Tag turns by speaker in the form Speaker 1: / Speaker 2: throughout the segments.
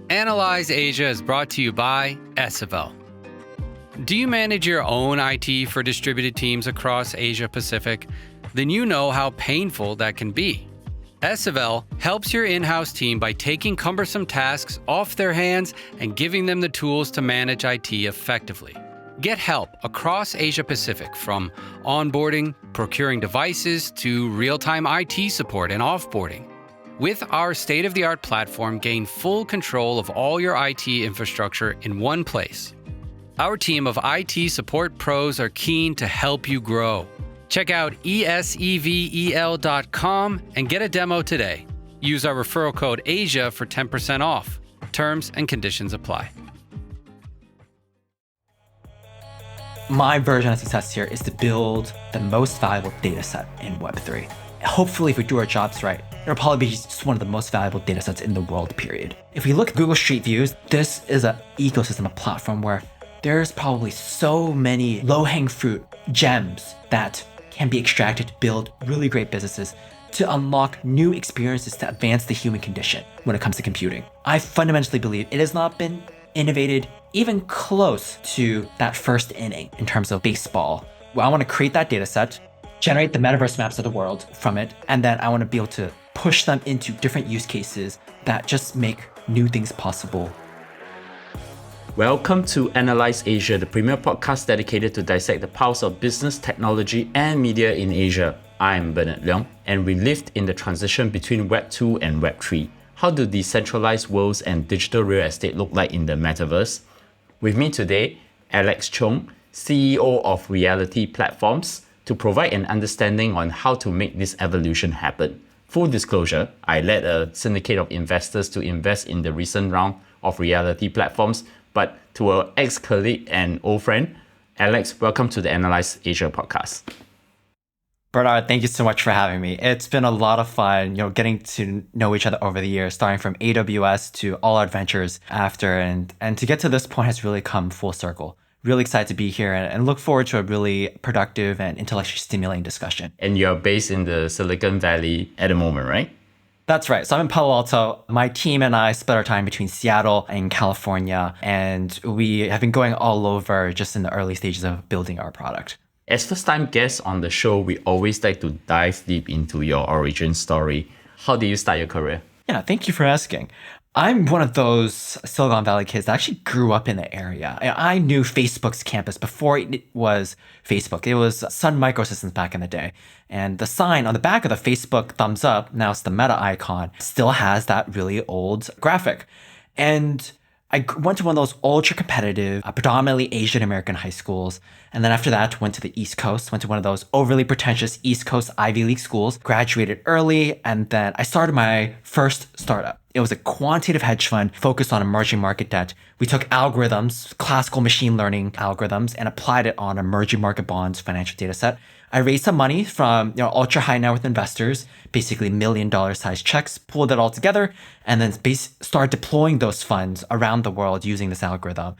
Speaker 1: Analyse Asia is brought to you by SFL. Do you manage your own IT for distributed teams across Asia Pacific? Then you know how painful that can be. SFL helps your in-house team by taking cumbersome tasks off their hands and giving them the tools to manage IT effectively. Get help across Asia Pacific, from onboarding, procuring devices, to real-time IT support and offboarding. With our state-of-the-art platform, gain full control of all your IT infrastructure in one place. Our team of IT support pros are keen to help you grow. Check out esevel.com and get a demo today. Use our referral code ASIA for 10% off. Terms and conditions apply.
Speaker 2: My version of success here is to build the most valuable data set in Web3. Hopefully, if we do our jobs right, it'll probably be just one of the most valuable data sets in the world, period. If we look at Google Street Views, this is an ecosystem, a platform where there's probably so many low-hanging fruit gems that can be extracted to build really great businesses, to unlock new experiences to advance the human condition when it comes to computing. I fundamentally believe it has not been innovated even close to that first inning in terms of baseball. Well, I want to create that data set, generate the metaverse maps of the world from it, and then I want to be able to push them into different use cases that just make new things possible.
Speaker 3: Welcome to Analyse Asia, the premier podcast dedicated to dissect the powers of business, technology, and media in Asia. I'm Bernard Leong, and we lived in the transition between Web 2 and Web 3. How do decentralized worlds and digital real estate look like in the metaverse? With me today, Alex Chung, CEO of Reality Platforms, to provide an understanding on how to make this evolution happen. Full disclosure, I led a syndicate of investors to invest in the recent round of Reality Platforms, but to our ex-colleague and old friend, Alex, welcome to the Analyse Asia podcast.
Speaker 2: Bernard, thank you so much for having me. It's been a lot of fun, getting to know each other over the years, starting from AWS to all our adventures after, and to get to this point has really come full circle. Really excited to be here and look forward to a really productive and intellectually stimulating discussion.
Speaker 3: And you're based in the Silicon Valley at the moment, right?
Speaker 2: That's right. So I'm in Palo Alto. My team and I split our time between Seattle and California, and we have been going all over just in the early stages of building our product.
Speaker 3: As first-time guests on the show, we always like to dive deep into your origin story. How did you start your career?
Speaker 2: Yeah, thank you for asking. I'm one of those Silicon Valley kids that actually grew up in the area. I knew Facebook's campus before it was Facebook. It was Sun Microsystems back in the day. And the sign on the back of the Facebook thumbs up, now it's the Meta icon, still has that really old graphic. And I went to one of those ultra competitive, predominantly Asian American high schools. And then after that, went to the East Coast, went to one of those overly pretentious East Coast Ivy League schools, graduated early, and then I started my first startup. It was a quantitative hedge fund focused on emerging market debt. We took algorithms, classical machine learning algorithms, and applied it on emerging market bonds financial data set. I raised some money from ultra high net worth investors, basically $1 million size checks, pulled it all together, and then started deploying those funds around the world using this algorithm.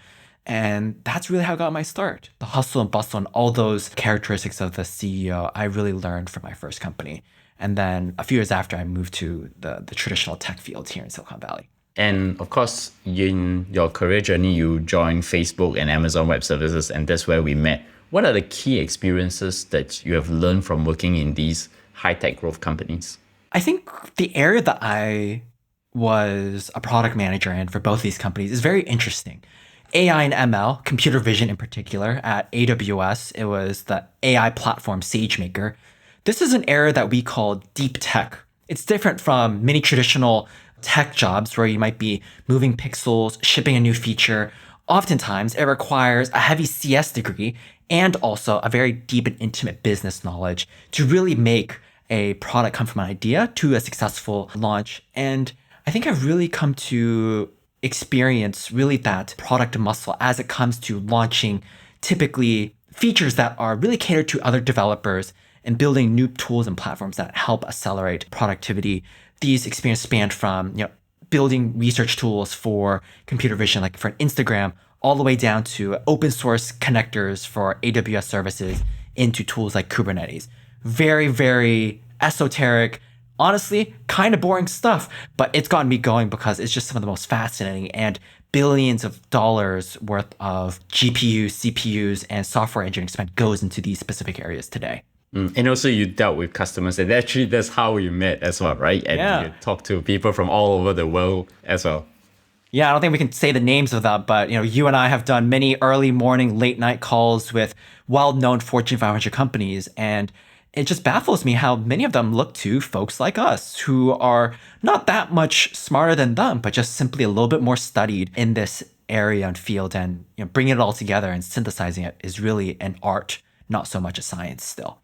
Speaker 2: And that's really how I got my start. The hustle and bustle and all those characteristics of the CEO, I really learned from my first company. And then a few years after, I moved to the traditional tech field here in Silicon Valley.
Speaker 3: And of course, in your career journey, you joined Facebook and Amazon Web Services, and that's where we met. What are the key experiences that you have learned from working in these high-tech growth companies?
Speaker 2: I think the area that I was a product manager in for both these companies is very interesting. AI and ML, computer vision in particular, at AWS, it was the AI platform SageMaker. This is an area that we call deep tech. It's different from many traditional tech jobs where you might be moving pixels, shipping a new feature. Oftentimes, it requires a heavy CS degree and also a very deep and intimate business knowledge to really make a product come from an idea to a successful launch. And I think I've really come to experience really that product muscle as it comes to launching typically features that are really catered to other developers and building new tools and platforms that help accelerate productivity. These experiences span from building research tools for computer vision, like for Instagram, all the way down to open source connectors for AWS services into tools like Kubernetes. Very, very esoteric, Honestly, kind of boring stuff, but it's gotten me going because it's just some of the most fascinating and billions of dollars worth of GPUs, CPUs, and software engineering spend goes into these specific areas today.
Speaker 3: And also you dealt with customers, and actually that's how you met as well, right? And
Speaker 2: Yeah.
Speaker 3: you talked to people from all over the world as well.
Speaker 2: Yeah, I don't think we can say the names of that, but you and I have done many early morning, late night calls with well-known Fortune 500 companies, and it just baffles me how many of them look to folks like us who are not that much smarter than them, but just simply a little bit more studied in this area and field, and bringing it all together and synthesizing it is really an art, not so much a science still.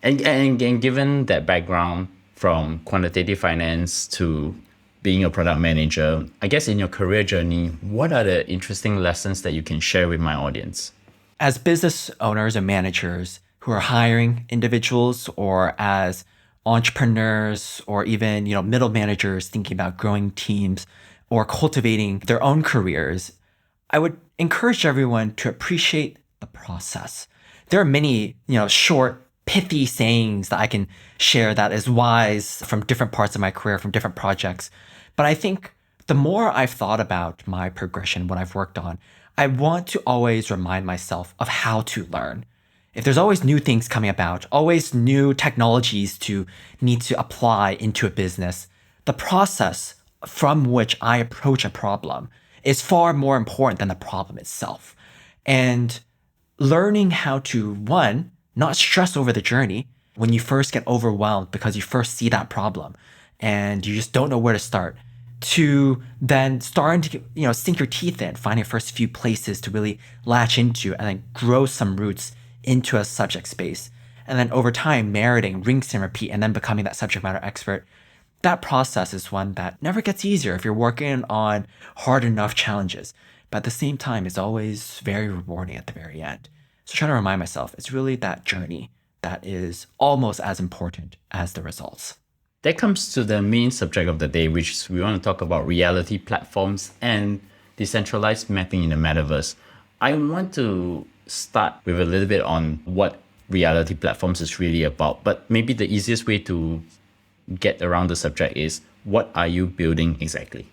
Speaker 3: And given that background from quantitative finance to being a product manager, I guess in your career journey, what are the interesting lessons that you can share with my audience?
Speaker 2: As business owners and managers who are hiring individuals, or as entrepreneurs, or even middle managers thinking about growing teams or cultivating their own careers, I would encourage everyone to appreciate the process. There are many short, pithy sayings that I can share that is wise from different parts of my career, from different projects. But I think the more I've thought about my progression, what I've worked on, I want to always remind myself of how to learn. If there's always new things coming about, always new technologies to need to apply into a business, the process from which I approach a problem is far more important than the problem itself. And learning how to, one, not stress over the journey when you first get overwhelmed because you first see that problem and you just don't know where to start, to then starting to sink your teeth in, finding your first few places to really latch into and then grow some roots into a subject space. And then over time, meriting, rinse and repeat, and then becoming that subject matter expert. That process is one that never gets easier if you're working on hard enough challenges. But at the same time, it's always very rewarding at the very end. So trying to remind myself, it's really that journey that is almost as important as the results.
Speaker 3: That comes to the main subject of the day, which is we want to talk about reality platforms and decentralized mapping in the metaverse. I want to start with a little bit on what reality platforms is really about, but maybe the easiest way to get around the subject is, what are you building exactly?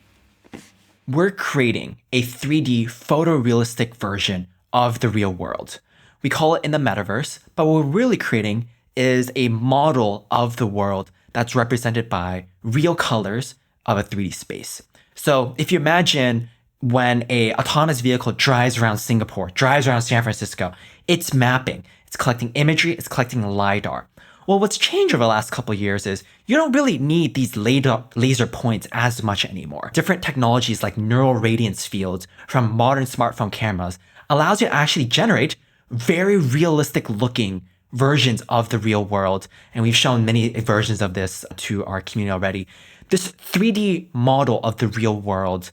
Speaker 2: We're creating a 3D photorealistic version of the real world. We call it in the metaverse, but what we're really creating is a model of the world that's represented by real colors of a 3D space. So if you imagine when a autonomous vehicle drives around Singapore, drives around San Francisco, it's mapping, it's collecting imagery, it's collecting LiDAR. Well, what's changed over the last couple of years is you don't really need these laser points as much anymore. Different technologies like neural radiance fields from modern smartphone cameras allows you to actually generate very realistic looking versions of the real world. And we've shown many versions of this to our community already. This 3D model of the real world,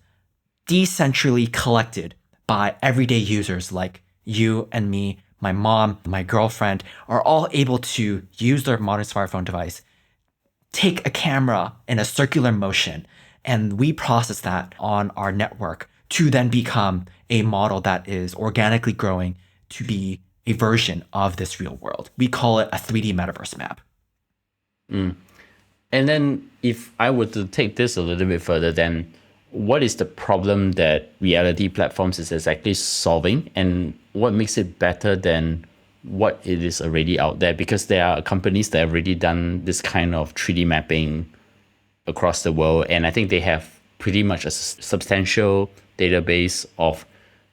Speaker 2: decentrally collected by everyday users like you and me, my mom, my girlfriend, are all able to use their modern smartphone device, take a camera in a circular motion, and we process that on our network to then become a model that is organically growing to be a version of this real world. We call it a 3D metaverse map.
Speaker 3: And then if I were to take this a little bit further, then what is the problem that reality platforms is exactly solving, and what makes it better than what it is already out there? Because there are companies that have already done this kind of 3D mapping across the world, and I think they have pretty much a substantial database of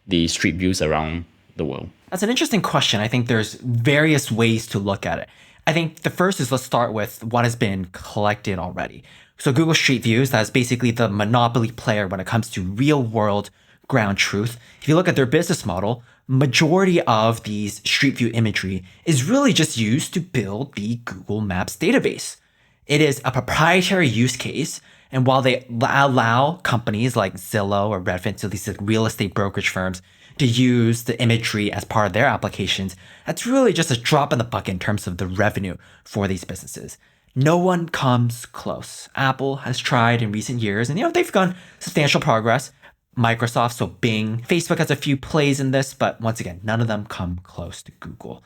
Speaker 3: the street views around the world.
Speaker 2: That's an interesting question. I think there's various ways to look at it. I think the first is, let's start with what has been collected already. So Google Street Views, that's basically the monopoly player when it comes to real world ground truth. If you look at their business model, majority of these Street View imagery is really just used to build the Google Maps database. It is a proprietary use case. And while they allow companies like Zillow or Redfin, so these real estate brokerage firms, to use the imagery as part of their applications, that's really just a drop in the bucket in terms of the revenue for these businesses. No one comes close. Apple has tried in recent years, and they've gone substantial progress. Microsoft, so Bing, Facebook has a few plays in this, but once again, none of them come close to Google.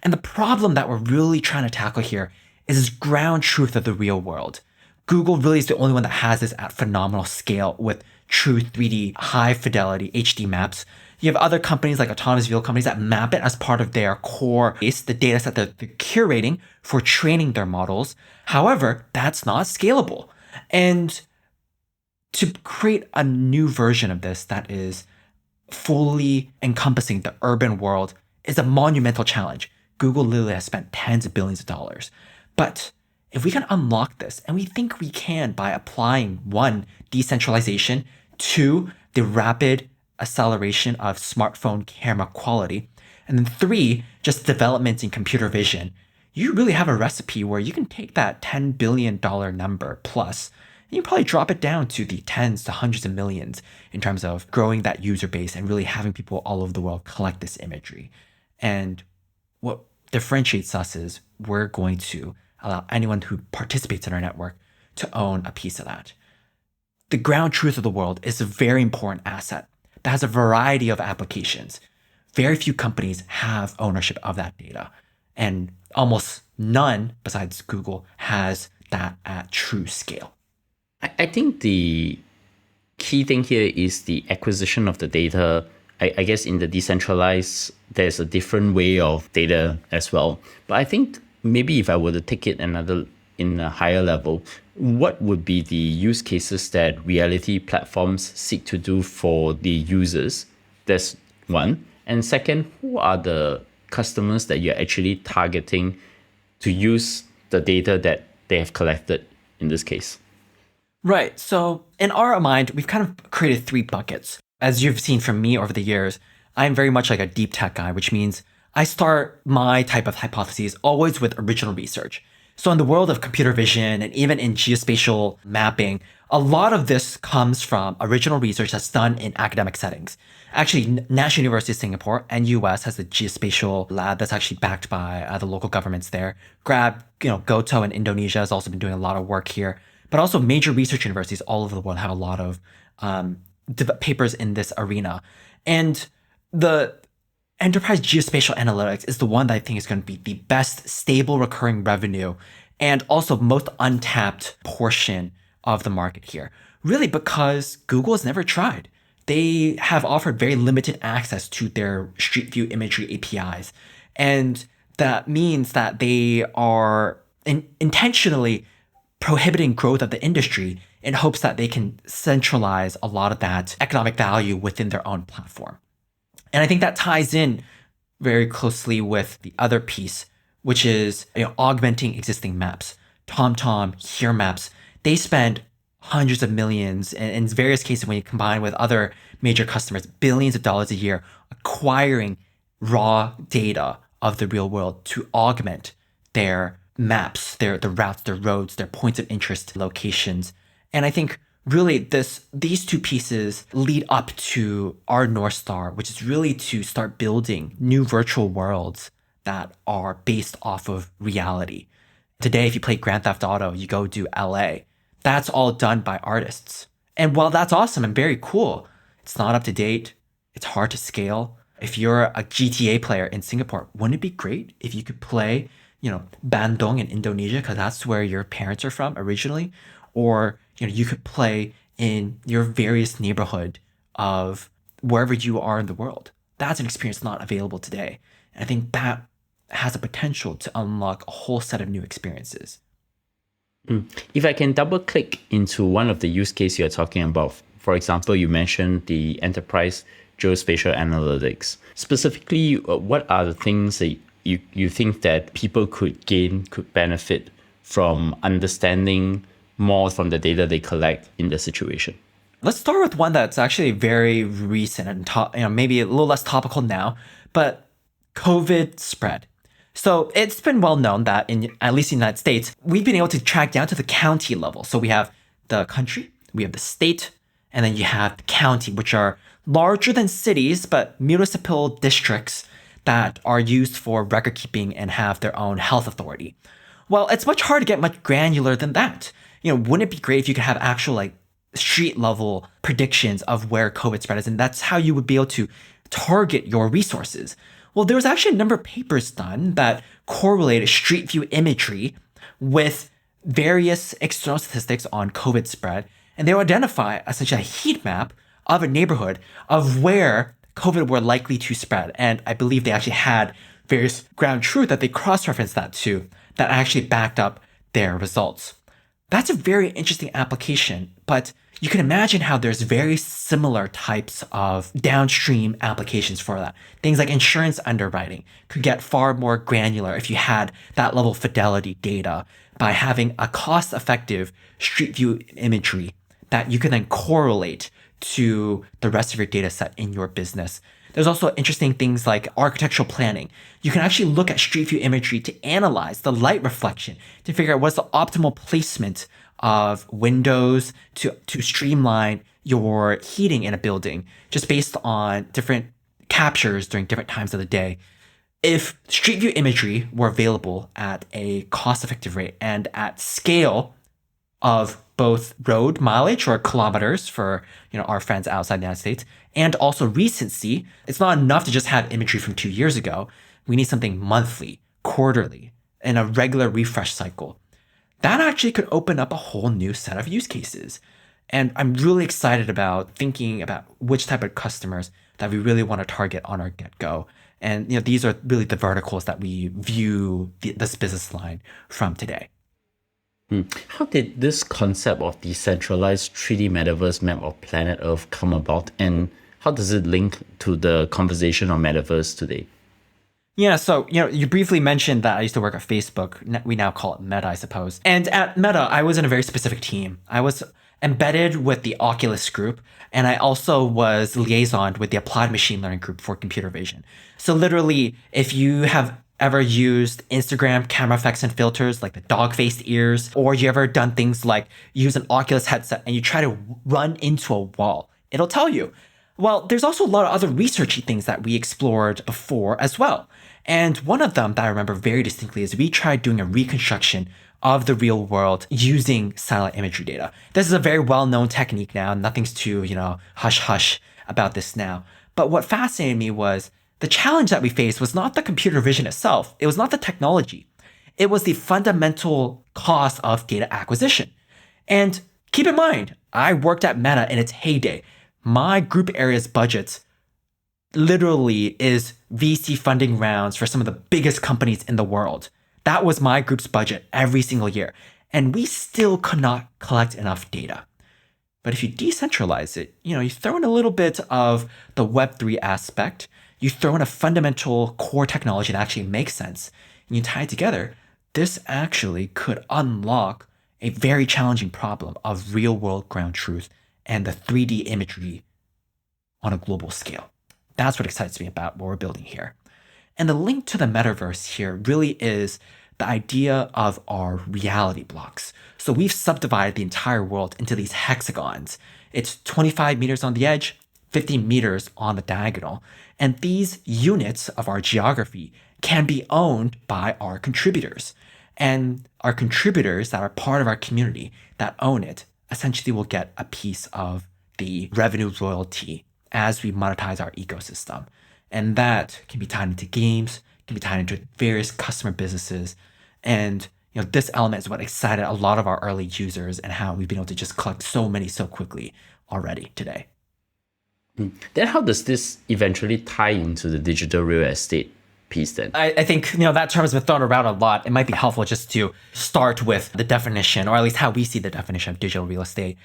Speaker 2: And the problem that we're really trying to tackle here is this ground truth of the real world. Google really is the only one that has this at phenomenal scale with true 3D high fidelity HD maps. You have other companies like autonomous vehicle companies that map it as part of their core base, the data set that they're curating for training their models. However, that's not scalable. And to create a new version of this that is fully encompassing the urban world is a monumental challenge. Google literally has spent tens of billions of dollars. But if we can unlock this, and we think we can by applying one, decentralization, two, the rapid acceleration of smartphone camera quality, and then three, just developments in computer vision, you really have a recipe where you can take that $10 billion number plus, and you probably drop it down to the tens to hundreds of millions in terms of growing that user base and really having people all over the world collect this imagery. And what differentiates us is we're going to allow anyone who participates in our network to own a piece of that. The ground truth of the world is a very important asset that has a variety of applications. Very few companies have ownership of that data, and almost none besides Google has that at true scale.
Speaker 3: I think the key thing here is the acquisition of the data. I guess in the decentralized, there's a different way of data as well. But I think maybe if I were to take it in a higher level, what would be the use cases that reality platforms seek to do for the users? That's one. And second, who are the customers that you're actually targeting to use the data that they have collected in this case?
Speaker 2: Right. So in our mind, we've kind of created three buckets. As you've seen from me over the years, I'm very much like a deep tech guy, which means I start my type of hypotheses always with original research. So in the world of computer vision and even in geospatial mapping, a lot of this comes from original research that's done in academic settings. Actually, National University of Singapore and US has a geospatial lab that's actually backed by the local governments there. Goto in Indonesia has also been doing a lot of work here. But also major research universities all over the world have a lot of papers in this arena. And the enterprise geospatial analytics is the one that I think is going to be the best stable recurring revenue and also most untapped portion of the market here. Really because Google has never tried. They have offered very limited access to their Street View imagery APIs. And that means that they are intentionally prohibiting growth of the industry in hopes that they can centralize a lot of that economic value within their own platform. And I think that ties in very closely with the other piece, which is augmenting existing maps. TomTom, Here Maps, they spend hundreds of millions, and in various cases when you combine with other major customers, billions of dollars a year acquiring raw data of the real world to augment their maps, the routes, their roads, their points of interest locations. And I think really these two pieces lead up to our North Star, which is really to start building new virtual worlds that are based off of reality. Today, if you play Grand Theft Auto, you go to LA. That's all done by artists. And while that's awesome and very cool, it's not up to date. It's hard to scale. If you're a GTA player in Singapore, wouldn't it be great if you could play Bandung in Indonesia, because that's where your parents are from originally, or you could play in your various neighborhood of wherever you are in the world. That's an experience not available today. And I think that has a potential to unlock a whole set of new experiences.
Speaker 3: If I can double click into one of the use cases you're talking about, for example, you mentioned the enterprise geospatial analytics. Specifically, what are the things that you think that people could benefit from understanding more from the data they collect in the situation?
Speaker 2: Let's start with one that's actually very recent and maybe a little less topical now, but COVID spread. So it's been well known that at least in the United States, we've been able to track down to the county level. So we have the country, we have the state, and then you have the county, which are larger than cities, but municipal districts that are used for record keeping and have their own health authority. Well, it's much harder to get much granular than that. Wouldn't it be great if you could have actual street level predictions of where COVID spread is? And that's how you would be able to target your resources. Well, there was actually a number of papers done that correlated Street View imagery with various external statistics on COVID spread, and they will identify essentially a heat map of a neighborhood of where COVID were likely to spread. And I believe they actually had various ground truth that they cross-referenced that to that actually backed up their results. That's a very interesting application, but you can imagine how there's very similar types of downstream applications for that. Things like insurance underwriting could get far more granular if you had that level of fidelity data by having a cost-effective street view imagery that you can then correlate to the rest of your data set in your business. There's also interesting things like architectural planning. You can actually look at street view imagery to analyze the light reflection to figure out what's the optimal placement of windows to streamline your heating in a building just based on different captures during different times of the day. If street view imagery were available at a cost-effective rate and at scale of both road mileage or kilometers for our friends outside the United States, and also recency, it's not enough to just have imagery from 2 years ago. We need something monthly, quarterly, and a regular refresh cycle. That actually could open up a whole new set of use cases. And I'm really excited about thinking about which type of customers that we really want to target on our get-go. And these are really the verticals that we view this business line from today.
Speaker 3: How did this concept of decentralized 3D metaverse map of planet Earth come about, and how does it link to the conversation on Metaverse today?
Speaker 2: Yeah, so you briefly mentioned that I used to work at Facebook. We now call it Meta, I suppose. And at Meta, I was in a very specific team. I was embedded with the Oculus group, and I also was liaisoned with the applied machine learning group for computer vision. So literally, if you have ever used Instagram camera effects and filters like the dog-faced ears, or you ever done things like use an Oculus headset and you try to run into a wall, it'll tell you. Well, there's also a lot of other researchy things that we explored before as well. And one of them that I remember very distinctly is we tried doing a reconstruction of the real world using satellite imagery data. This is a very well-known technique now. Nothing's too, hush-hush about this now. But what fascinated me was the challenge that we faced was not the computer vision itself. It was not the technology. It was the fundamental cost of data acquisition. And keep in mind, I worked at Meta in its heyday. My group area's budget literally is VC funding rounds for some of the biggest companies in the world. That was my group's budget every single year. And we still could not collect enough data. But if you decentralize it, you throw in a little bit of the Web3 aspect, you throw in a fundamental core technology that actually makes sense, and you tie it together, this actually could unlock a very challenging problem of real-world ground truth and the 3D imagery on a global scale. That's what excites me about what we're building here. And the link to the metaverse here really is the idea of our reality blocks. So we've subdivided the entire world into these hexagons. It's 25 meters on the edge, 50 meters on the diagonal. And these units of our geography can be owned by our contributors. And our contributors that are part of our community that own it essentially will get a piece of the revenue royalty as we monetize our ecosystem. And that can be tied into games, can be tied into various customer businesses. And this element is what excited a lot of our early users and how we've been able to just collect so many so quickly already today.
Speaker 3: Then how does this eventually tie into the digital real estate piece then?
Speaker 2: I think, that term has been thrown around a lot. It might be helpful just to start with the definition, or at least how we see the definition of digital real estate.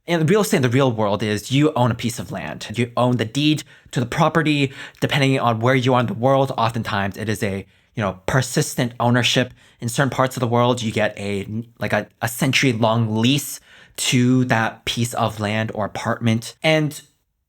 Speaker 2: And real estate in the real world is you own a piece of land. You own the deed to the property, depending on where you are in the world. Oftentimes it is a, persistent ownership. In certain parts of the world, you get a century-long lease to that piece of land or apartment. And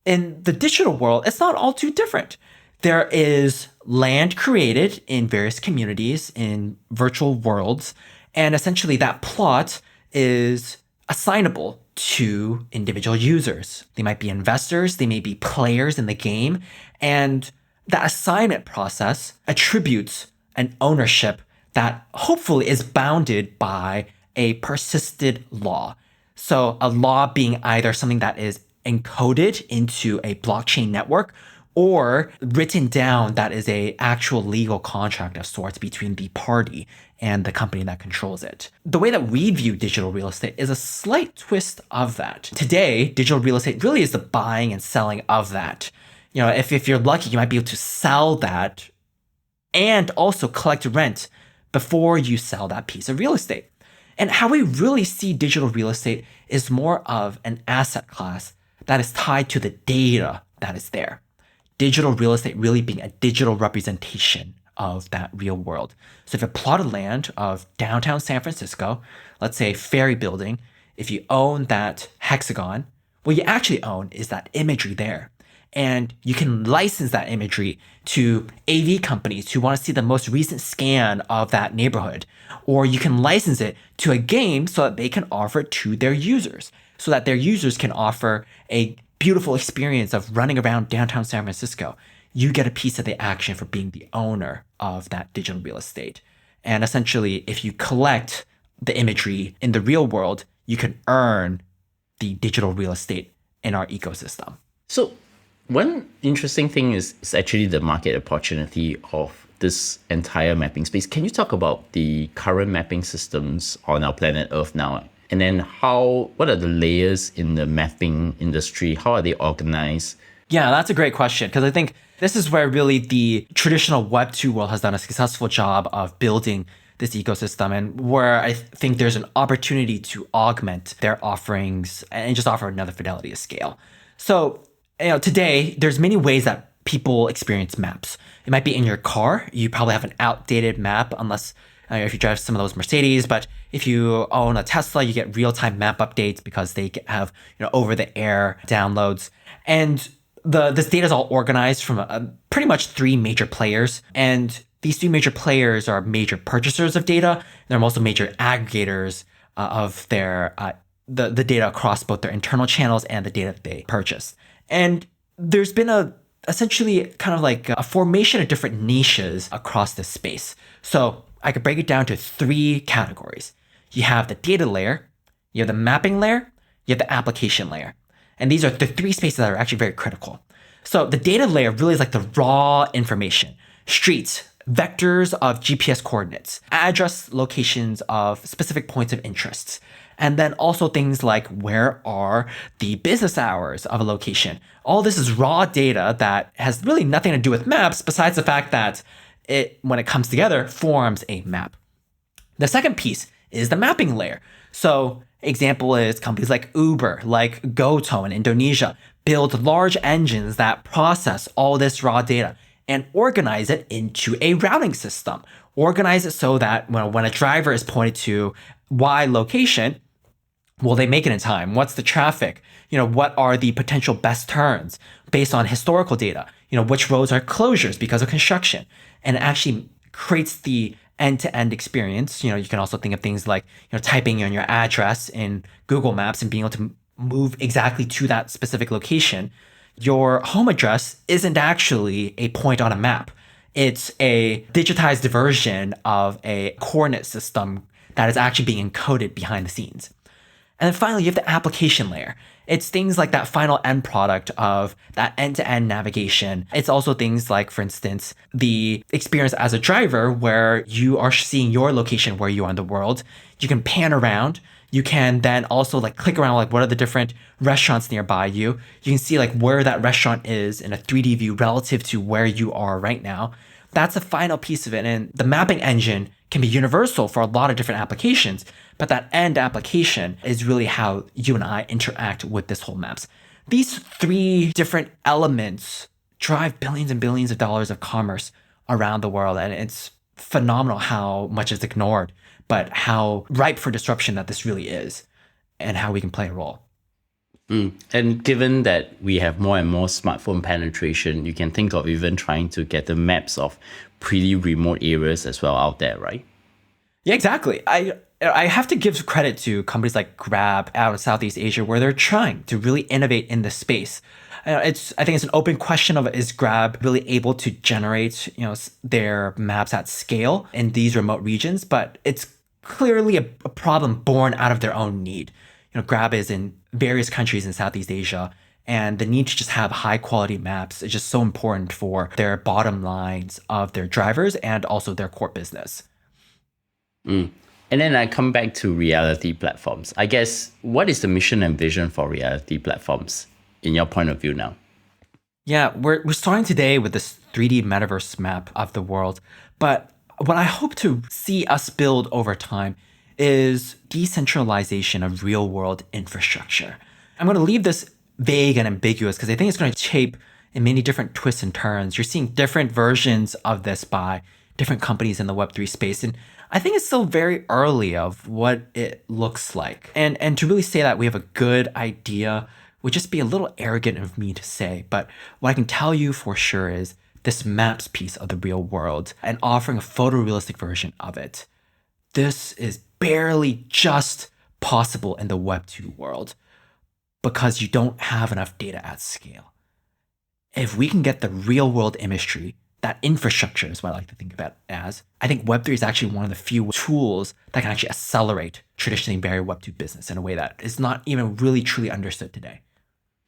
Speaker 2: in the digital world, it's not all too different. There is land created in various communities in virtual worlds, and essentially that plot is assignable to individual users. They might be investors, they may be players in the game, and the assignment process attributes an ownership that hopefully is bounded by a persisted law. So a law being either something that is encoded into a blockchain network or written down that is a actual legal contract of sorts between the party and the company that controls it. The way that we view digital real estate is a slight twist of that. Today, digital real estate really is the buying and selling of that. If you're lucky, you might be able to sell that and also collect rent before you sell that piece of real estate. And how we really see digital real estate is more of an asset class that is tied to the data that is there. Digital real estate really being a digital representation of that real world. So if a plot of land of downtown San Francisco, let's say Ferry Building, if you own that hexagon, what you actually own is that imagery there. And you can license that imagery to AV companies who want to see the most recent scan of that neighborhood. Or you can license it to a game so that they can offer it to their users, so that their users can offer a beautiful experience of running around downtown San Francisco. You get a piece of the action for being the owner of that digital real estate. And essentially, if you collect the imagery in the real world, you can earn the digital real estate in our ecosystem.
Speaker 3: So one interesting thing is actually the market opportunity of this entire mapping space. Can you talk about the current mapping systems on our planet Earth now? And then what are the layers in the mapping industry? How are they organized?
Speaker 2: Yeah, that's a great question, because I think this is where really the traditional Web 2 world has done a successful job of building this ecosystem, and where I think there's an opportunity to augment their offerings and just offer another fidelity of scale. So, today there's many ways that people experience maps. It might be in your car. You probably have an outdated map, unless if you drive some of those Mercedes. But if you own a Tesla, you get real-time map updates because they have over-the-air downloads. And this data is all organized from pretty much three major players. And these three major players are major purchasers of data. They're also major aggregators of their the data across both their internal channels and the data that they purchase. And there's been essentially kind of like a formation of different niches across this space. So I could break it down to three categories. You have the data layer, you have the mapping layer, you have the application layer. And these are the three spaces that are actually very critical. So the data layer really is like the raw information, streets, vectors of GPS coordinates, address locations of specific points of interest, and then also things like where are the business hours of a location. All this is raw data that has really nothing to do with maps besides the fact that it, when it comes together, forms a map. The second piece is the mapping layer. So example is companies like Uber, like Goto in Indonesia, build large engines that process all this raw data and organize it into a routing system. Organize it so that when a driver is pointed to Y location, will they make it in time? What's the traffic? What are the potential best turns based on historical data? Which roads are closures because of construction? And it actually creates the end-to-end experience. You can also think of things like, typing in your address in Google Maps and being able to move exactly to that specific location. Your home address isn't actually a point on a map. It's a digitized version of a coordinate system that is actually being encoded behind the scenes. And then finally, you have the application layer. It's things like that final end product of that end-to-end navigation. It's also things like, for instance, the experience as a driver where you are seeing your location where you are in the world. You can pan around. You can then also click around, what are the different restaurants nearby you. You can see where that restaurant is in a 3D view relative to where you are right now. That's the final piece of it. And the mapping engine can be universal for a lot of different applications, but that end application is really how you and I interact with this whole maps. These three different elements drive billions and billions of dollars of commerce around the world. And it's phenomenal how much is ignored, but how ripe for disruption that this really is and how we can play a role.
Speaker 3: And given that we have more and more smartphone penetration, you can think of even trying to get the maps of pretty remote areas as well out there, right?
Speaker 2: Yeah, exactly. I have to give credit to companies like Grab out of Southeast Asia, where they're trying to really innovate in this space. I think it's an open question of, is Grab really able to generate their maps at scale in these remote regions? But it's clearly a problem born out of their own need. Grab is in various countries in Southeast Asia, and the need to just have high quality maps is just so important for their bottom lines of their drivers and also their core business.
Speaker 3: And then I come back to reality platforms. I guess, what is the mission and vision for reality platforms in your point of view now?
Speaker 2: Yeah, we're starting today with this 3D metaverse map of the world. But what I hope to see us build over time is decentralization of real world infrastructure. I'm going to leave this vague and ambiguous because I think it's going to shape in many different twists and turns. You're seeing different versions of this by different companies in the Web3 space. And I think it's still very early of what it looks like. And to really say that we have a good idea would just be a little arrogant of me to say. But what I can tell you for sure is this maps piece of the real world and offering a photorealistic version of it. This is barely just possible in the Web 2 world because you don't have enough data at scale. If we can get the real world imagery, that infrastructure is what I like to think of it as, I think Web3 is actually one of the few tools that can actually accelerate traditionally very Web2 business in a way that is not even really truly understood today.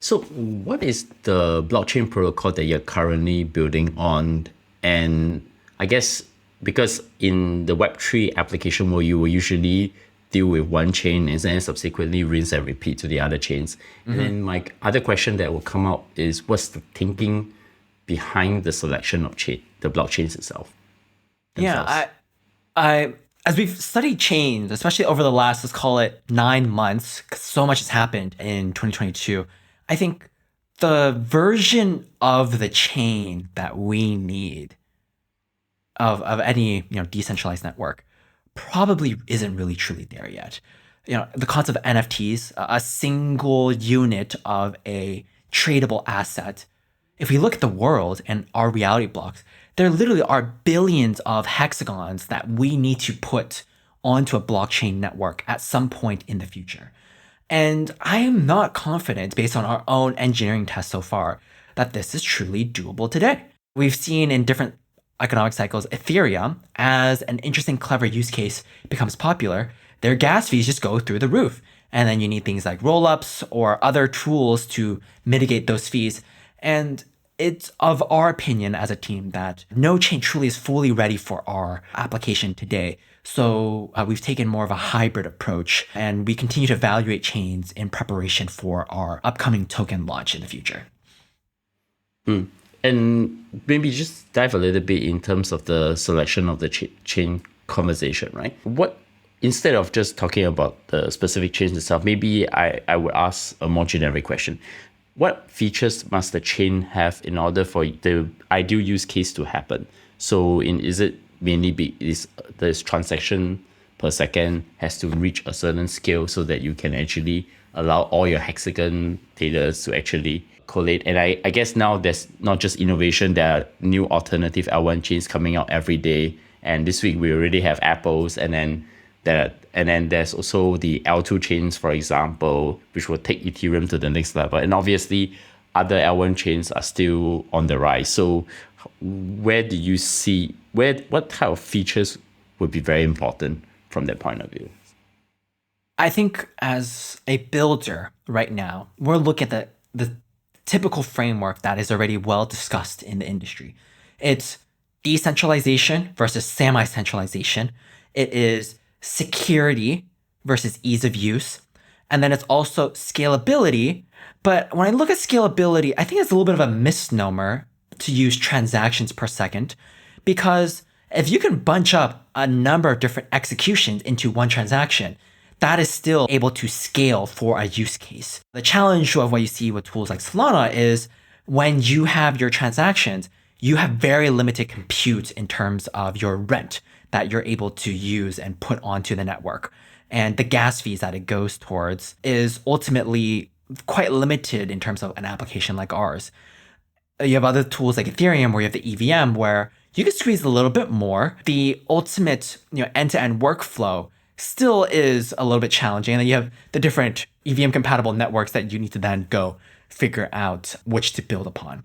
Speaker 3: So what is the blockchain protocol that you're currently building on? And I guess because in the Web3 application world, you will usually deal with one chain and then subsequently rinse and repeat to the other chains. And then my other question that will come out is, what's the thinking behind the selection of the blockchains itself? Themselves?
Speaker 2: Yeah, I as we've studied chains, especially over the last, let's call it 9 months, 'cause so much has happened in 2022. I think the version of the chain that we need of any decentralized network probably isn't really truly there yet. The concept of NFTs, a single unit of a tradable asset. If we look at the world and our reality blocks, there literally are billions of hexagons that we need to put onto a blockchain network at some point in the future. And I am not confident, based on our own engineering tests so far, that this is truly doable today. We've seen in different economic cycles, Ethereum, as an interesting, clever use case becomes popular, their gas fees just go through the roof. And then you need things like rollups or other tools to mitigate those fees. And it's of our opinion as a team that no chain truly is fully ready for our application today. So we've taken more of a hybrid approach, and we continue to evaluate chains in preparation for our upcoming token launch in the future.
Speaker 3: And maybe just dive a little bit in terms of the selection of the chain conversation, right? Instead of just talking about the specific chains itself, maybe I would ask a more generic question. What features must the chain have in order for the ideal use case to happen? So is it mainly this transaction per second has to reach a certain scale so that you can actually allow all your hexagon data to actually collate? And I guess now there's not just innovation, there are new alternative L1 chains coming out every day. And this week we already have Apple's, and then there's also the L2 chains, for example, which will take Ethereum to the next level. And obviously other L1 chains are still on the rise. So where do you see, what type of features would be very important from that point of view?
Speaker 2: I think as a builder right now, we're looking at the typical framework that is already well discussed in the industry. It's decentralization versus semi-centralization. It is security versus ease of use. And then it's also scalability. But when I look at scalability, I think it's a little bit of a misnomer to use transactions per second, because if you can bunch up a number of different executions into one transaction, that is still able to scale for a use case. The challenge of what you see with tools like Solana is when you have your transactions, you have very limited compute in terms of your rent that you're able to use and put onto the network. And the gas fees that it goes towards is ultimately quite limited in terms of an application like ours. You have other tools like Ethereum where you have the EVM where you can squeeze a little bit more. The ultimate end-to-end workflow still is a little bit challenging. And then you have the different EVM compatible networks that you need to then go figure out which to build upon.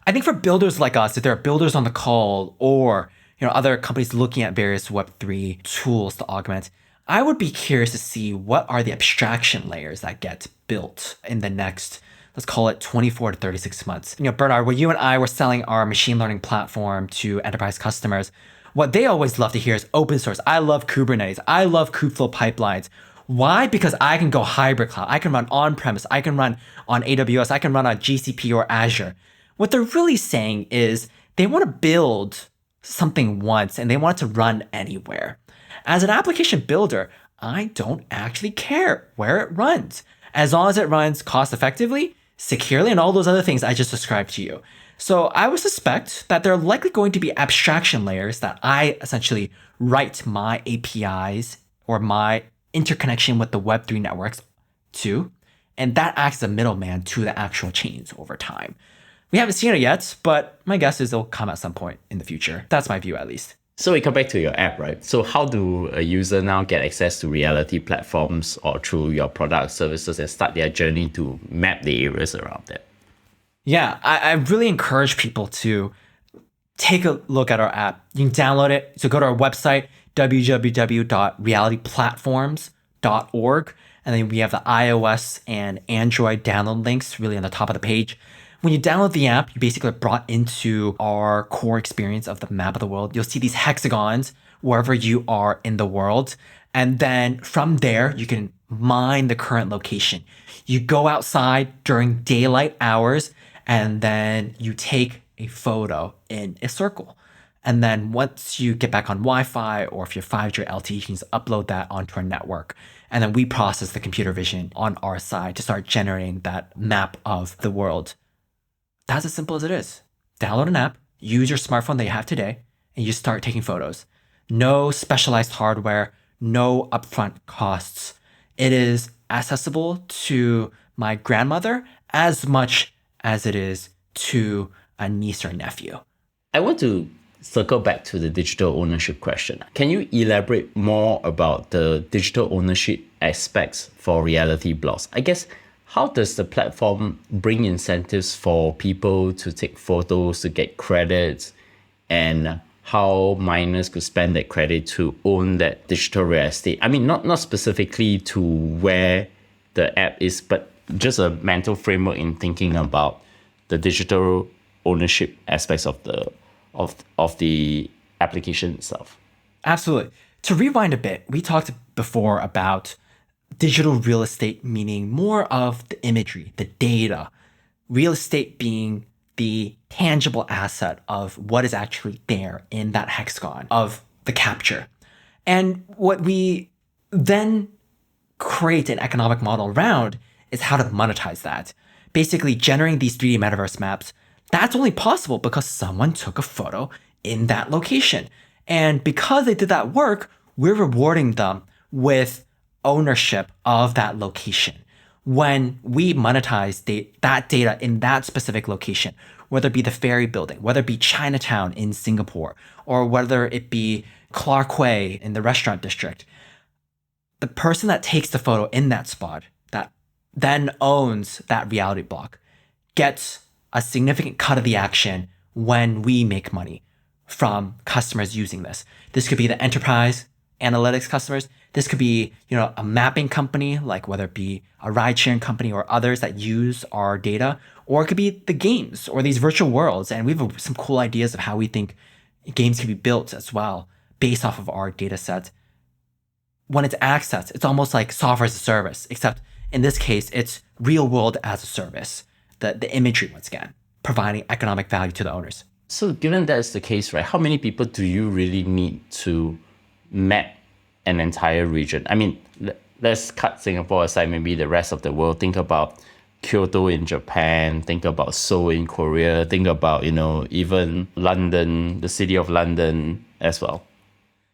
Speaker 2: I think for builders like us, if there are builders on the call or other companies looking at various Web3 tools to augment, I would be curious to see what are the abstraction layers that get built in the next, let's call it 24 to 36 months. Bernard, when you and I were selling our machine learning platform to enterprise customers, What they always love to hear is open source. I love Kubernetes. I love Kubeflow pipelines. Why? Because I can go hybrid cloud. I can run on-premise. I can run on AWS. I can run on GCP or Azure. What they're really saying is they want to build something once and they want it to run anywhere. As an application builder, I don't actually care where it runs, as long as it runs cost effectively, securely, and all those other things I just described to you. So I would suspect that there are likely going to be abstraction layers that I essentially write my APIs or my interconnection with the Web3 networks to, and that acts as a middleman to the actual chains over time. We haven't seen it yet, but my guess is it'll come at some point in the future. That's my view, at least.
Speaker 3: So we come back to your app, right? So how do a user now get access to reality platforms or through your product services and start their journey to map the areas around that?
Speaker 2: Yeah, I really encourage people to take a look at our app. You can download it. So go to our website, www.realityplatforms.org. And then we have the iOS and Android download links really on the top of the page. When you download the app, you basically are brought into our core experience of the map of the world. You'll see these hexagons wherever you are in the world. And then from there, you can mine the current location. You go outside during daylight hours, and then you take a photo in a circle. And then once you get back on Wi-Fi, or if you're 5G LTE, you can just upload that onto our network. And then we process the computer vision on our side to start generating that map of the world. That's as simple as it is. Download an app, use your smartphone that you have today, and you start taking photos. No specialized hardware, no upfront costs. It is accessible to my grandmother as much as it is to a niece or nephew.
Speaker 3: I want to circle back to the digital ownership question. Can you elaborate more about the digital ownership aspects for reality blogs? I guess, how does the platform bring incentives for people to take photos, to get credits, and how miners could spend that credit to own that digital real estate? I mean, not specifically to where the app is, but just a mental framework in thinking about the digital ownership aspects of the application itself.
Speaker 2: Absolutely. To rewind a bit, we talked before about digital real estate meaning more of the imagery, the data, real estate being the tangible asset of what is actually there in that hexagon of the capture. And what we then create an economic model around is how to monetize that. Basically generating these 3D metaverse maps, that's only possible because someone took a photo in that location. And because they did that work, we're rewarding them with ownership of that location. When we monetize that data in that specific location, whether it be the ferry building, whether it be Chinatown in Singapore, or whether it be Clark Way in the restaurant district, the person that takes the photo in that spot, that then owns that reality block, gets a significant cut of the action when we make money from customers using this. This could be the enterprise analytics customers. This could be, a mapping company, like whether it be a ride sharing company or others that use our data, or it could be the games or these virtual worlds. And we have some cool ideas of how we think games can be built as well based off of our data set. When it's accessed, it's almost like software as a service, except in this case, it's real world as a service. The imagery, once again, providing economic value to the owners.
Speaker 3: So given that's the case, right, how many people do you really need to map an entire region? I mean, let's cut Singapore aside, maybe the rest of the world. Think about Kyoto in Japan, think about Seoul in Korea, think about, even London, the city of London as well.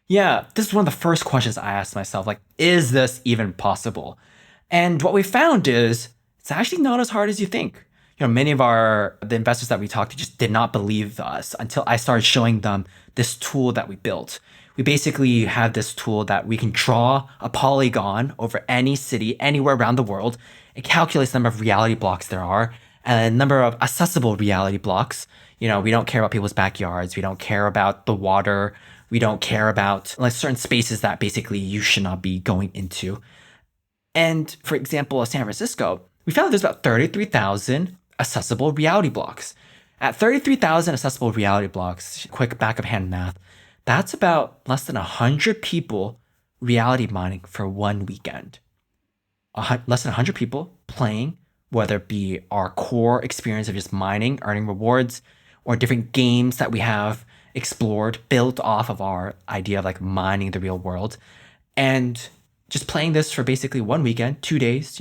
Speaker 2: Yeah, this is one of the first questions I asked myself, like, is this even possible? And what we found is it's actually not as hard as you think. Many of the investors that we talked to just did not believe us until I started showing them this tool that we built. We basically have this tool that we can draw a polygon over any city, anywhere around the world. It calculates the number of reality blocks there are and the number of accessible reality blocks. We don't care about people's backyards. We don't care about the water. We don't care about certain spaces that basically you should not be going into. And for example, San Francisco, we found that there's about 33,000 accessible reality blocks. At 33,000 accessible reality blocks, quick back of hand math, That's about less than 100 people reality mining for one weekend. Less than 100 people playing, whether it be our core experience of just mining, earning rewards, or different games that we have explored, built off of our idea of like mining the real world. And just playing this for basically one weekend, 2 days,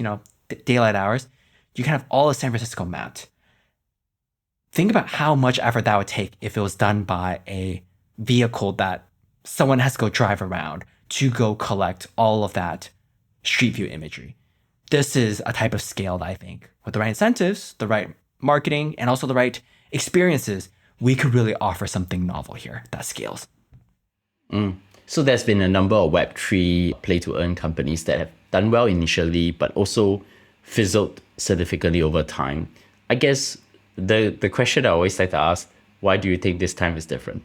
Speaker 2: daylight hours, you can have all of San Francisco mapped. Think about how much effort that would take if it was done by a vehicle that someone has to go drive around to go collect all of that street view imagery. This is a type of scale that I think with the right incentives, the right marketing, and also the right experiences, we could really offer something novel here that scales.
Speaker 3: So there's been a number of Web3 play-to-earn companies that have done well initially, but also fizzled significantly over time. I guess the question I always like to ask, why do you think this time is different?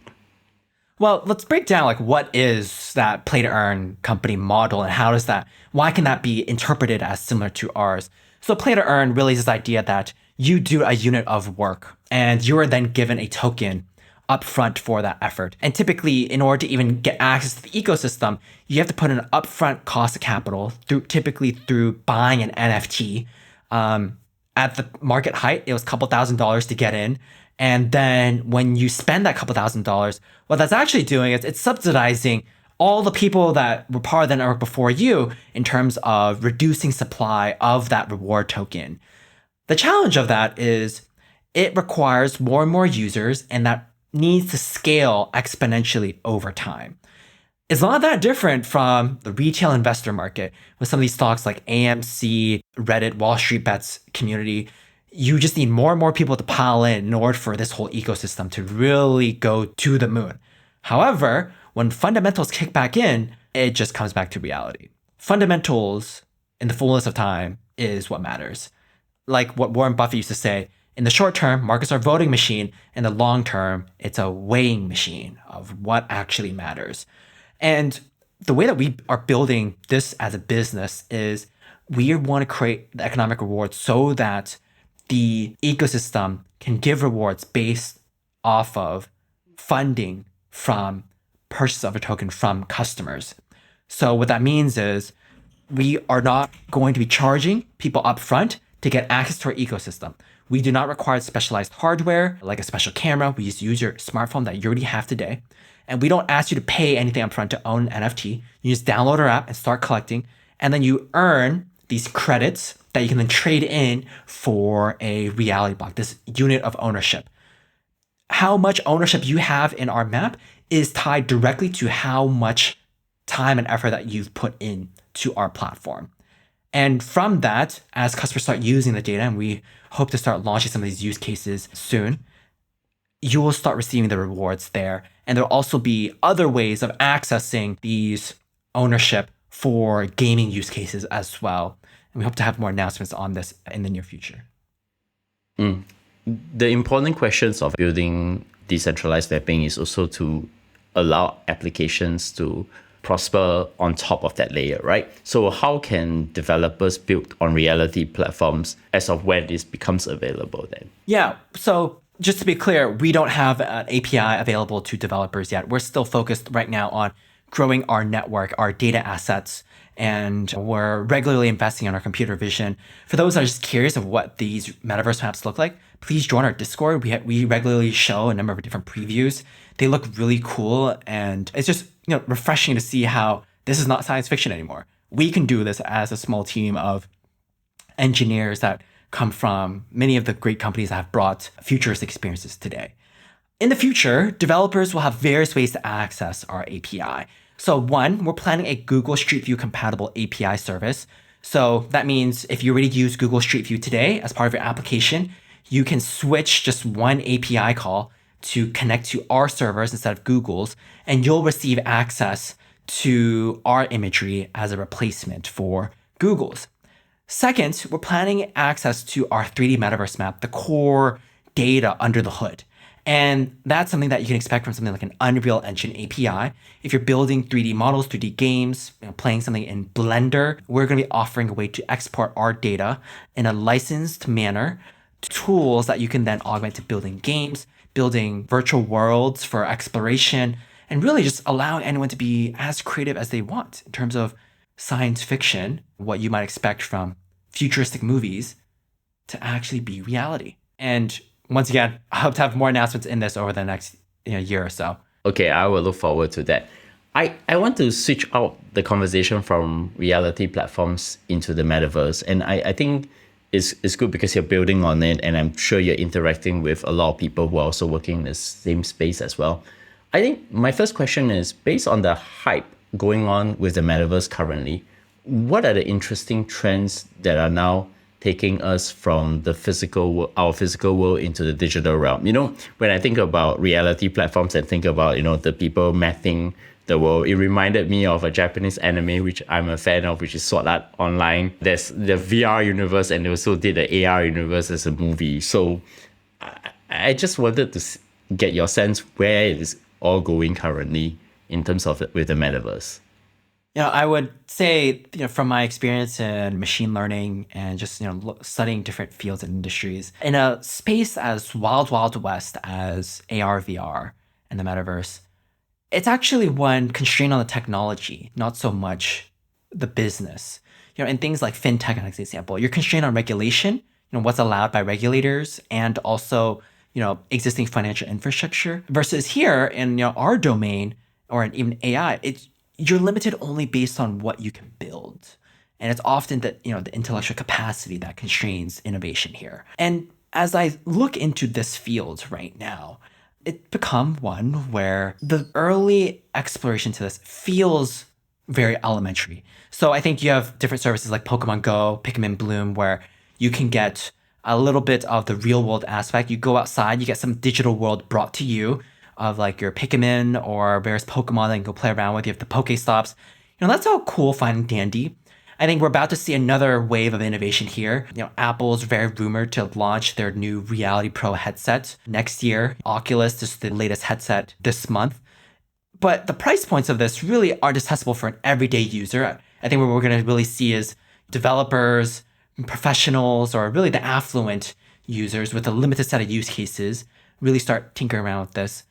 Speaker 2: Well, let's break down like what is that play to earn company model and why can that be interpreted as similar to ours? So play to earn really is this idea that you do a unit of work and you are then given a token upfront for that effort. And typically, in order to even get access to the ecosystem, you have to put an upfront cost of capital typically through buying an NFT. At the market height, it was a couple $1,000s to get in. And then when you spend that couple $1,000s, what that's actually doing is it's subsidizing all the people that were part of the network before you in terms of reducing supply of that reward token. The challenge of that is it requires more and more users, and that needs to scale exponentially over time. It's not that different from the retail investor market with some of these stocks like AMC, Reddit, Wall Street Bets community. You just need more and more people to pile in order for this whole ecosystem to really go to the moon. However, when fundamentals kick back in, it just comes back to reality. Fundamentals in the fullness of time is what matters. Like what Warren Buffett used to say, in the short term, markets are a voting machine. In the long term, it's a weighing machine of what actually matters. And the way that we are building this as a business is we want to create the economic reward so that the ecosystem can give rewards based off of funding from purchase of a token from customers. So what that means is we are not going to be charging people upfront to get access to our ecosystem. We do not require specialized hardware like a special camera. We just use your smartphone that you already have today. And we don't ask you to pay anything upfront to own an NFT. You just download our app and start collecting. And then you earn these credits that you can then trade in for a reality block, this unit of ownership. How much ownership you have in our map is tied directly to how much time and effort that you've put in to our platform. And from that, as customers start using the data, and we hope to start launching some of these use cases soon, you will start receiving the rewards there. And there'll also be other ways of accessing these ownership for gaming use cases as well. And we hope to have more announcements on this in the near future.
Speaker 3: The important questions of building decentralized mapping is also to allow applications to prosper on top of that layer, right? So how can developers build on reality platforms as of when this becomes available then?
Speaker 2: Yeah, so just to be clear, we don't have an API available to developers yet. We're still focused right now on growing our network, our data assets, and we're regularly investing in our computer vision. For those that are just curious of what these metaverse maps look like, please join our Discord. We regularly show a number of different previews. They look really cool, and it's just refreshing to see how this is not science fiction anymore. We can do this as a small team of engineers that come from many of the great companies that have brought futurist experiences today. In the future, developers will have various ways to access our API. So one, we're planning a Google Street View compatible API service. So that means if you already use Google Street View today as part of your application, you can switch just one API call to connect to our servers instead of Google's, and you'll receive access to our imagery as a replacement for Google's. Second, we're planning access to our 3D metaverse map, the core data under the hood. And that's something that you can expect from something like an Unreal Engine API. If you're building 3D models, 3D games, playing something in Blender, we're going to be offering a way to export our data in a licensed manner to tools that you can then augment to building games, building virtual worlds for exploration, and really just allowing anyone to be as creative as they want in terms of science fiction, what you might expect from futuristic movies, to actually be reality. And once again, I hope to have more announcements in this over the next year or so.
Speaker 3: Okay, I will look forward to that. I want to switch out the conversation from reality platforms into the metaverse. And I think it's good because you're building on it, and I'm sure you're interacting with a lot of people who are also working in the same space as well. I think my first question is, based on the hype going on with the metaverse currently, what are the interesting trends that are now taking us from the our physical world into the digital realm? When I think about reality platforms and think about, the people mapping the world, it reminded me of a Japanese anime, which I'm a fan of, which is Sword Art Online. There's the VR universe, and they also did the AR universe as a movie. So I just wanted to get your sense where it is all going currently in terms of with the metaverse.
Speaker 2: I would say, from my experience in machine learning and just, studying different fields and industries, in a space as wild, wild west as AR, VR, and the metaverse, it's actually one constrained on the technology, not so much the business. In things like fintech, as an example, you're constrained on regulation, what's allowed by regulators, and also, existing financial infrastructure. Versus here in our domain, or in even AI, you're limited only based on what you can build. And it's often the intellectual capacity that constrains innovation here. And as I look into this field right now, it's become one where the early exploration to this feels very elementary. So I think you have different services like Pokemon Go, Pikmin Bloom, where you can get a little bit of the real world aspect. You go outside, you get some digital world brought to you of like your Pikmin or various Pokemon that you can go play around with. You have the Pokestops. That's all cool, fine, and dandy. I think we're about to see another wave of innovation here. Apple's very rumored to launch their new Reality Pro headset next year. Oculus is the latest headset this month. But the price points of this really aren't accessible for an everyday user. I think what we're going to really see is developers, professionals, or really the affluent users with a limited set of use cases really start tinkering around with this.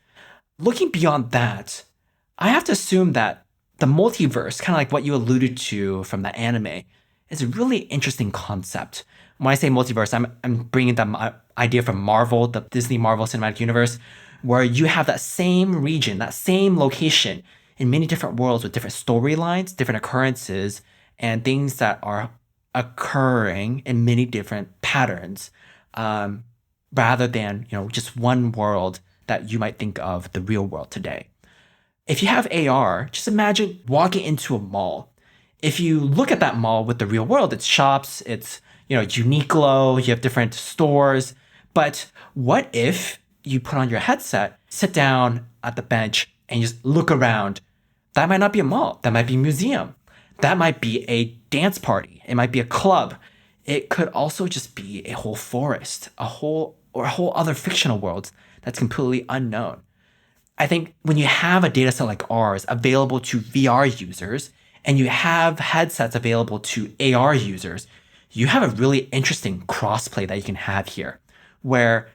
Speaker 2: Looking beyond that, I have to assume that the multiverse, kind of like what you alluded to from the anime, is a really interesting concept. When I say multiverse, I'm bringing the idea from Marvel, the Disney Marvel Cinematic Universe, where you have that same region, that same location in many different worlds with different storylines, different occurrences, and things that are occurring in many different patterns, rather than just one world that you might think of the real world today. If you have AR, just imagine walking into a mall. If you look at that mall with the real world, it's shops, it's Uniqlo, you have different stores. But what if you put on your headset, sit down at the bench, and you just look around? That might not be a mall. That might be a museum. That might be a dance party. It might be a club. It could also just be a whole forest, a whole other fictional world that's completely unknown. I think when you have a data set like ours available to VR users, and you have headsets available to AR users, you have a really interesting crossplay that you can have here, where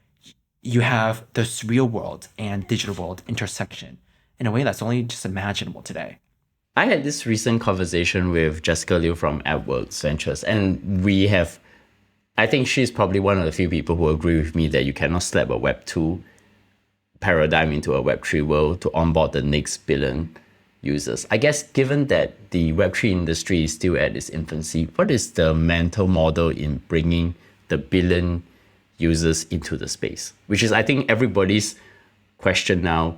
Speaker 2: you have this real world and digital world intersection in a way that's only just imaginable today.
Speaker 3: I had this recent conversation with Jessica Liu from AppWorks Ventures, and I think she's probably one of the few people who agree with me that you cannot slap a Web 2 paradigm into a Web 3 world to onboard the next billion users. I guess given that the Web 3 industry is still at its infancy, what is the mental model in bringing the billion users into the space? Which is, I think, everybody's question now,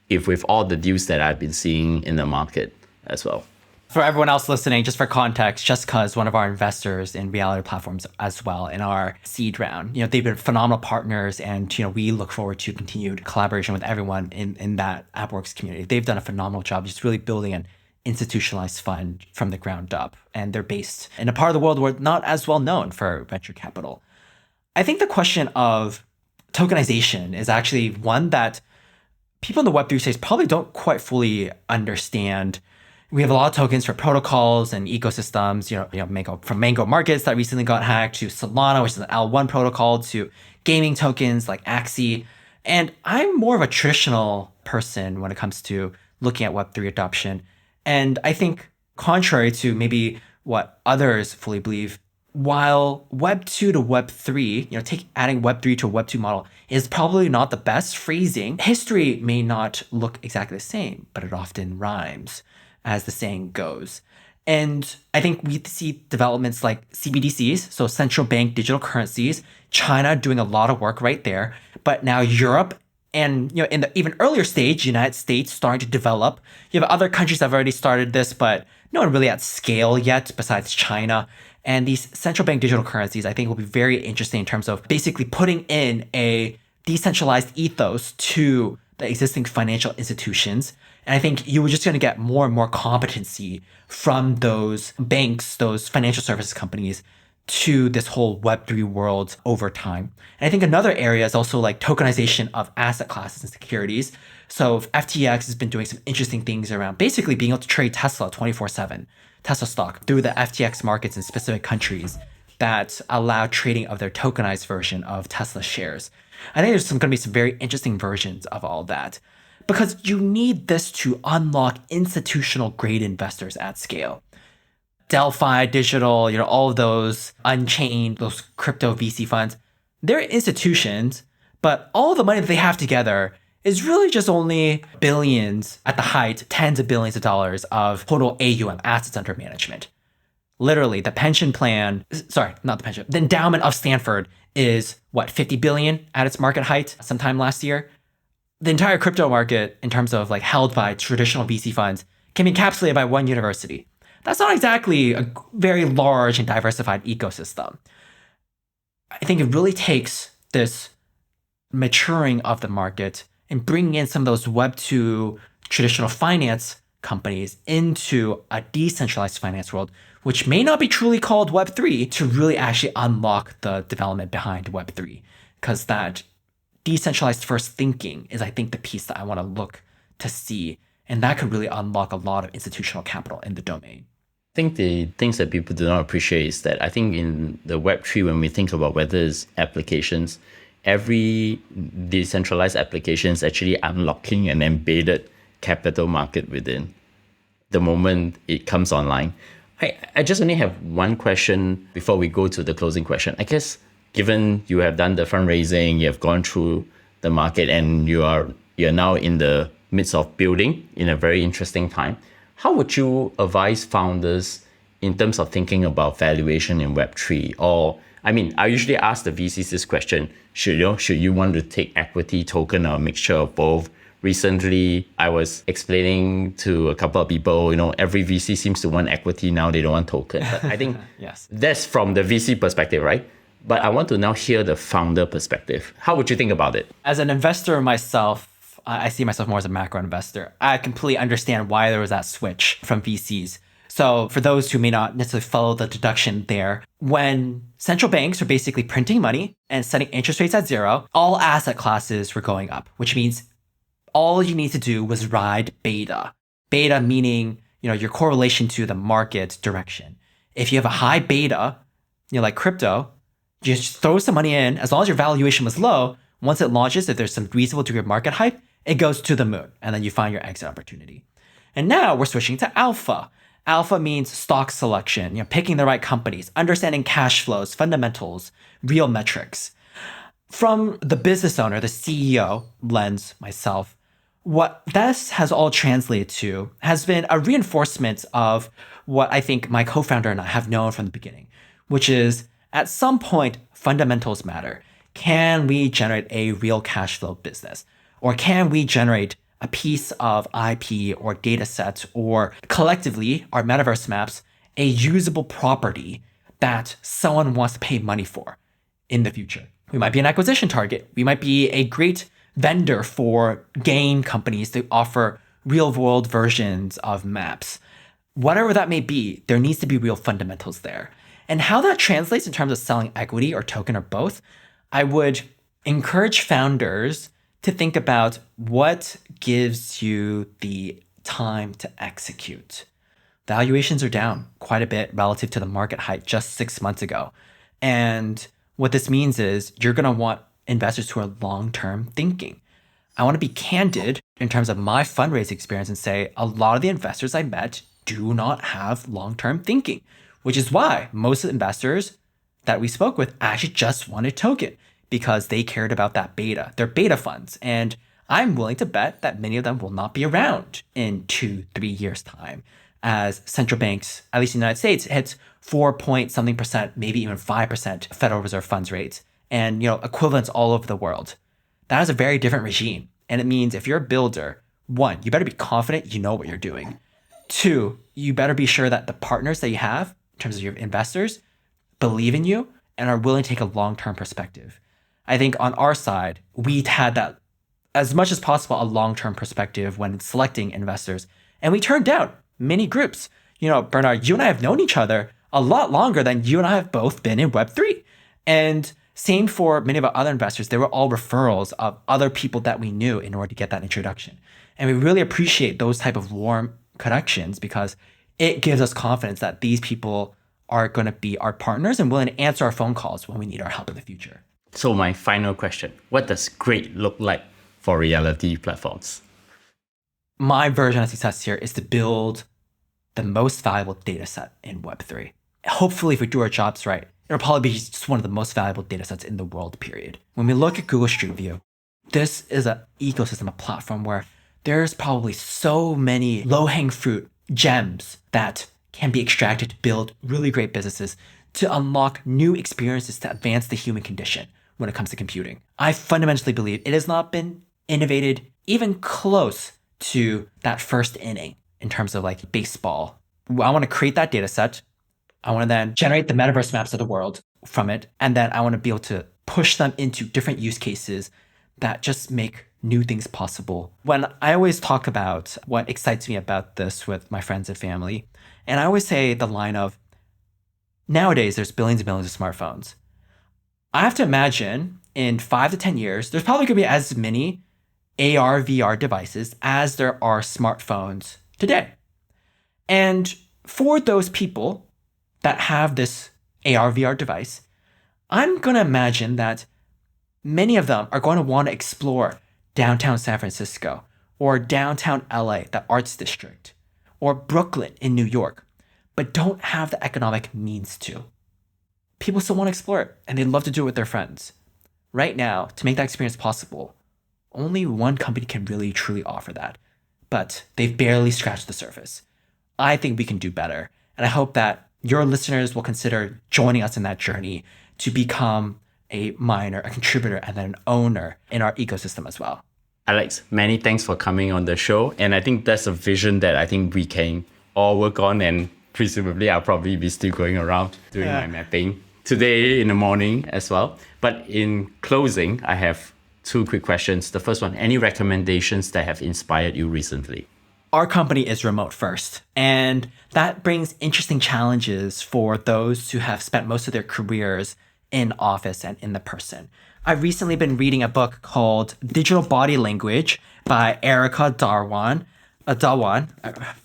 Speaker 3: if with all the deals that I've been seeing in the market as well.
Speaker 2: For everyone else listening, just for context, Jessica is one of our investors in reality platforms as well in our seed round. They've been phenomenal partners, and we look forward to continued collaboration with everyone in that AppWorks community. They've done a phenomenal job just really building an institutionalized fund from the ground up, and they're based in a part of the world where not as well known for venture capital. I think the question of tokenization is actually one that people in the Web3 space probably don't quite fully understand. We have a lot of tokens for protocols and ecosystems, from Mango Markets that recently got hacked, to Solana, which is an L1 protocol, to gaming tokens like Axie. And I'm more of a traditional person when it comes to looking at Web3 adoption. And I think contrary to maybe what others fully believe, while Web 2 to Web 3, adding Web 3 to a Web 2 model is probably not the best phrasing, history may not look exactly the same, but it often rhymes, as the saying goes. And I think we see developments like CBDCs, so central bank digital currencies, China doing a lot of work right there, but now Europe and in the even earlier stage, United States starting to develop. You have other countries that have already started this, but no one really at scale yet besides China. And these central bank digital currencies, I think, will be very interesting in terms of basically putting in a decentralized ethos to the existing financial institutions. And I think you were just going to get more and more competency from those banks, those financial services companies, to this whole Web3 world over time. And I think another area is also like tokenization of asset classes and securities. So FTX has been doing some interesting things around basically being able to trade Tesla 24/7, Tesla stock, through the FTX markets in specific countries that allow trading of their tokenized version of Tesla shares. I think there's going to be some very interesting versions of all that, because you need this to unlock institutional grade investors at scale. Delphi, Digital, all of those Unchained, those crypto VC funds, they're institutions, but all the money that they have together is really just only billions, at the height, tens of billions of dollars of total AUM, assets under management. Literally, the pension plan, sorry, not the pension, the endowment of Stanford is what, 50 billion at its market height sometime last year? The entire crypto market, in terms of like held by traditional VC funds, can be encapsulated by one university. That's not exactly a very large and diversified ecosystem. I think it really takes this maturing of the market and bringing in some of those Web 2 traditional finance companies into a decentralized finance world, which may not be truly called Web 3, to really actually unlock the development behind Web 3. Because that decentralized first thinking is, I think, the piece that I want to look to see. And that could really unlock a lot of institutional capital in the domain.
Speaker 3: I think the things that people do not appreciate is that I think in the Web3, when we think about whether it's applications, every decentralized application is actually unlocking an embedded capital market within the moment it comes online. I just only have one question before we go to the closing question. I guess, given you have done the fundraising, you have gone through the market, and you're now in the midst of building in a very interesting time, how would you advise founders in terms of thinking about valuation in Web3? Or, I mean, I usually ask the VCs this question: should you want to take equity, token, or a mixture of both? Recently, I was explaining to a couple of people, every VC seems to want equity now; they don't want token. But I think
Speaker 2: yes,
Speaker 3: that's from the VC perspective, right? But I want to now hear the founder perspective. How would you think about it?
Speaker 2: As an investor myself, I see myself more as a macro investor. I completely understand why there was that switch from VCs. So for those who may not necessarily follow the deduction there, when central banks were basically printing money and setting interest rates at zero, all asset classes were going up, which means all you need to do was ride beta. Beta meaning, your correlation to the market direction. If you have a high beta, like crypto, you just throw some money in. As long as your valuation was low, once it launches, if there's some reasonable degree of market hype, it goes to the moon, and then you find your exit opportunity. And now we're switching to alpha. Alpha means stock selection, picking the right companies, understanding cash flows, fundamentals, real metrics. From the business owner, the CEO lens, myself, what this has all translated to has been a reinforcement of what I think my co-founder and I have known from the beginning, which is at some point, fundamentals matter. Can we generate a real cash flow business? Or can we generate a piece of IP or data set, or collectively, our metaverse maps, a usable property that someone wants to pay money for in the future? We might be an acquisition target. We might be a great vendor for game companies to offer real world versions of maps. Whatever that may be, there needs to be real fundamentals there. And how that translates in terms of selling equity or token or both, I would encourage founders to think about what gives you the time to execute. Valuations are down quite a bit relative to the market height just 6 months ago. And what this means is you're going to want investors who are long-term thinking. I want to be candid in terms of my fundraising experience and say a lot of the investors I met do not have long-term thinking, which is why most of the investors that we spoke with actually just wanted token because they cared about that beta, their beta funds. And I'm willing to bet that many of them will not be around in 2-3 years' time as central banks, at least in the United States, hits 4 point something percent, maybe even 5% Federal Reserve funds rates, and equivalents all over the world. That is a very different regime. And it means if you're a builder, one, you better be confident you know what you're doing. Two, you better be sure that the partners that you have, in terms of your investors, believe in you and are willing to take a long-term perspective. I think on our side, we had that as much as possible a long-term perspective when selecting investors. And we turned down many groups. Bernard, you and I have known each other a lot longer than you and I have both been in Web3. And same for many of our other investors. They were all referrals of other people that we knew in order to get that introduction. And we really appreciate those type of warm connections because it gives us confidence that these people are going to be our partners and willing to answer our phone calls when we need our help in the future.
Speaker 3: So my final question, what does great look like for Reality platforms?
Speaker 2: My version of success here is to build the most valuable data set in Web3. Hopefully, if we do our jobs right, it'll probably be just one of the most valuable data sets in the world, period. When we look at Google Street View, this is an ecosystem, a platform where there's probably so many low-hanging fruit gems that can be extracted to build really great businesses, to unlock new experiences to advance the human condition when it comes to computing. I fundamentally believe it has not been innovated even close to that first inning in terms of like baseball. I want to create that data set. I want to then generate the metaverse maps of the world from it. And then I want to be able to push them into different use cases that just make new things possible. When I always talk about what excites me about this with my friends and family, and I always say the line of, nowadays there's billions and billions of smartphones. I have to imagine in 5 to 10 years, there's probably going to be as many AR, VR devices as there are smartphones today. And for those people that have this AR, VR device, I'm going to imagine that many of them are going to want to explore downtown San Francisco or downtown LA, the arts district, or Brooklyn in New York, but don't have the economic means to. People still want to explore it, and they'd love to do it with their friends. Right now, to make that experience possible, only one company can really truly offer that, but they've barely scratched the surface. I think we can do better, and I hope that your listeners will consider joining us in that journey to become a miner, a contributor, and then an owner in our ecosystem as well.
Speaker 3: Alex, many thanks for coming on the show. And I think that's a vision that I think we can all work on. And presumably, I'll probably be still going around doing my mapping today in the morning as well. But in closing, I have 2 quick questions. The first one, any recommendations that have inspired you recently?
Speaker 2: Our company is remote first, and that brings interesting challenges for those who have spent most of their careers in office and in the person. I've recently been reading a book called Digital Body Language by Erica Darwan.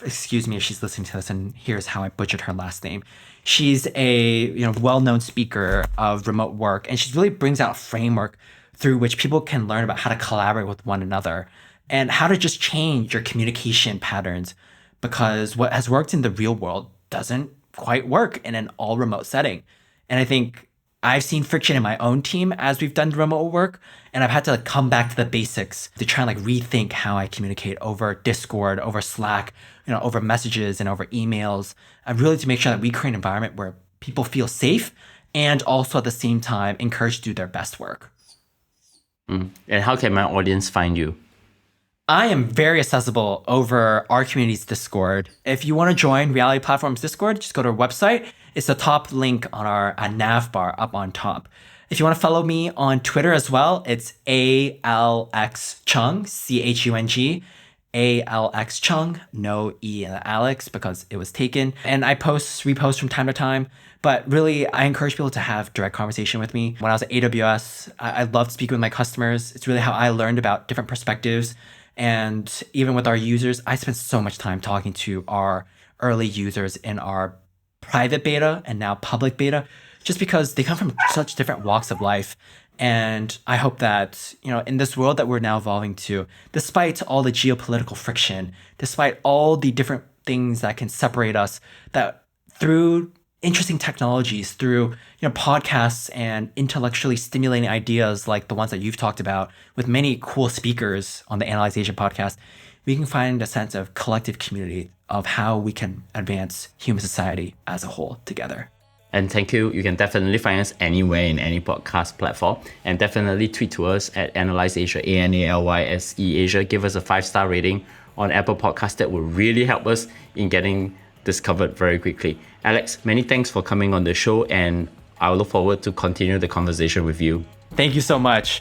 Speaker 2: Excuse me if she's listening to this and hears how I butchered her last name. She's a well-known speaker of remote work, and she really brings out a framework through which people can learn about how to collaborate with one another and how to just change your communication patterns, because what has worked in the real world doesn't quite work in an all remote setting. And I think I've seen friction in my own team as we've done remote work, and I've had to come back to the basics to try and rethink how I communicate over Discord, over Slack, over messages and over emails, and really to make sure that we create an environment where people feel safe and also at the same time encouraged to do their best work.
Speaker 3: And how can my audience find you?
Speaker 2: I am very accessible over our community's Discord. If you want to join Reality Platforms Discord, just go to our website. It's the top link on our nav bar up on top. If you want to follow me on Twitter as well, it's ALX Chung, CHUNG, ALX Chung, no E in Alex because it was taken. And I repost from time to time. But really, I encourage people to have direct conversation with me. When I was at AWS, I loved speaking with my customers. It's really how I learned about different perspectives. And even with our users, I spent so much time talking to our early users in our private beta and now public beta, just because they come from such different walks of life And I hope that, in this world that we're now evolving to, despite all the geopolitical friction, despite all the different things that can separate us, that through interesting technologies, through podcasts and intellectually stimulating ideas like the ones that you've talked about with many cool speakers on the Analyse Asia podcast, we can find a sense of collective community of how we can advance human society as a whole together.
Speaker 3: And thank you. You can definitely find us anywhere in any podcast platform, and definitely tweet to us at Analyse Asia, ANALYSE Asia. Give us a 5-star rating on Apple Podcasts. That will really help us in getting discovered very quickly. Alex, many thanks for coming on the show, and I look forward to continue the conversation with you.
Speaker 2: Thank you so much.